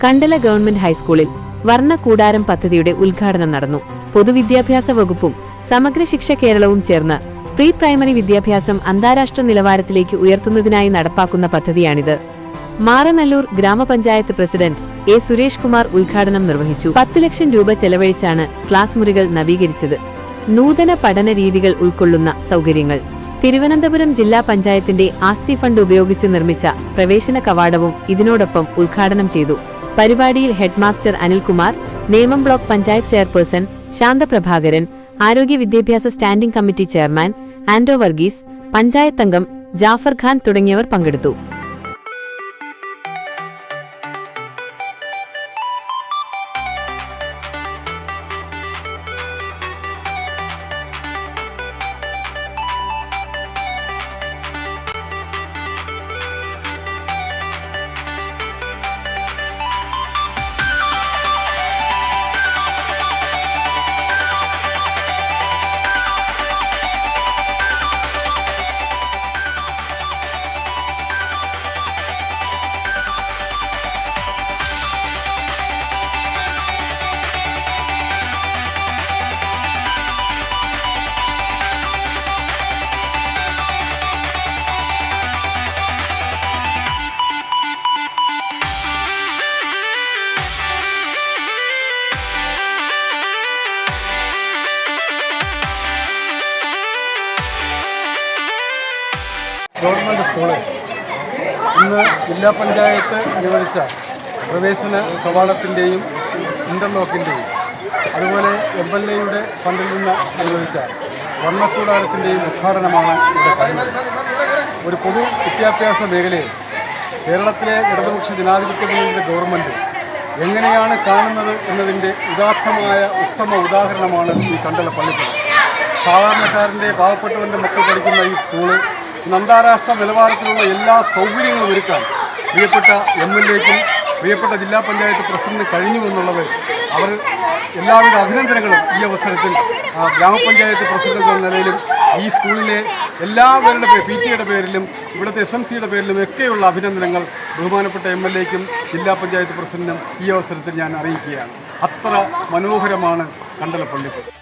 Kandala government ഹൈസ്കൂളിൽ വർണ്ണ കൂടാരം പദ്ധതിയുടെ ഉദ്ഘാടനം നടന്നു. പൊതുവിദ്യാഭ്യാസ വകുപ്പും സമഗ്ര ശിക്ഷ കേരളവും ചേർന്ന് പ്രീ പ്രൈമറി വിദ്യാഭ്യാസം അന്താരാഷ്ട്ര നിലവാരത്തിലേക്ക് ഉയർത്തുന്നതിനായി നടപ്പാക്കുന്ന പദ്ധതിയാണിത്. മാറനല്ലൂർ ഗ്രാമപഞ്ചായത്ത് പ്രസിഡന്റ് എ സുരേഷ് കുമാർ ഉദ്ഘാടനം നിർവഹിച്ചു. 10 ലക്ഷം രൂപ ചെലവഴിച്ചാണ് ക്ലാസ് മുറികൾ നവീകരിച്ചത്. നൂതന പഠന രീതികൾ ഉൾക്കൊള്ളുന്ന സൗകര്യങ്ങൾ. തിരുവനന്തപുരം ജില്ലാ പഞ്ചായത്തിന്റെ ആസ്തി ഫണ്ട് ഉപയോഗിച്ച് നിർമ്മിച്ച പ്രവേശന കവാടവും ഇതിനോടൊപ്പം ഉദ്ഘാടനം ചെയ്തു. പരിപാടിയിൽ headmaster Anilkumar, Nemom block panchayat chairperson Shanthaprabhakaran, ആരോഗ്യ വിദ്യാഭ്യാസ standing committee chairman Ando Varghese, panchayat അംഗം ജാഫർ ഖാൻ തുടങ്ങിയവർ പങ്കെടുത്തു. ഗവൺമെൻറ് സ്കൂള് ഇന്ന് ജില്ലാ പഞ്ചായത്ത് അനുവദിച്ച പ്രവേശന കവാടത്തിൻ്റെയും ഇൻ്റർലോക്കിൻ്റെയും അതുപോലെ MLAയുടെ ഫണ്ടിൽ നിന്ന് അനുവദിച്ച വർണ്ണക്കൂടാരത്തിൻ്റെയും ഉദ്ഘാടനമാണ് ഇവിടെ കഴിഞ്ഞത്. ഒരു പൊതു വിദ്യാഭ്യാസ മേഖലയിൽ കേരളത്തിലെ ഇടതുപക്ഷ ജനാധിപത്യ മുന്നണിയുടെ ഗവൺമെൻറ് എങ്ങനെയാണ് കാണുന്നത് എന്നതിൻ്റെ ഉദാത്തമായ ഉത്തമ ഉദാഹരണമാണ് ഈ കണ്ടല പള്ളിക്കൂടം. സാധാരണക്കാരൻ്റെ പാവപ്പെട്ടവൻ്റെ മക്കൾ പഠിക്കുന്ന ഈ സ്കൂള് അന്താരാഷ്ട്ര നിലവാരത്തിലുള്ള എല്ലാ സൗകര്യങ്ങളും ഒരുക്കാൻ പ്രിയപ്പെട്ട MLAയ്ക്കും പ്രിയപ്പെട്ട ജില്ലാ പഞ്ചായത്ത് പ്രസിഡന്റിന് കഴിഞ്ഞുവെന്നുള്ളത് അവർ എല്ലാവിധ അഭിനന്ദനങ്ങളും ഈ അവസരത്തിൽ ഗ്രാമപഞ്ചായത്ത് പ്രസിഡന്റ് എന്ന നിലയിലും ഈ സ്കൂളിലെ എല്ലാവരുടെ PTA പേരിലും ഇവിടുത്തെ SMCയുടെ പേരിലും ഒക്കെയുള്ള അഭിനന്ദനങ്ങൾ ബഹുമാനപ്പെട്ട MLAയ്ക്കും ജില്ലാ പഞ്ചായത്ത് പ്രസിഡന്റിനും ഈ അവസരത്തിൽ ഞാൻ അറിയിക്കുകയാണ്. അത്ര മനോഹരമാണ് കണ്ടല പള്ളിക്കൂടം.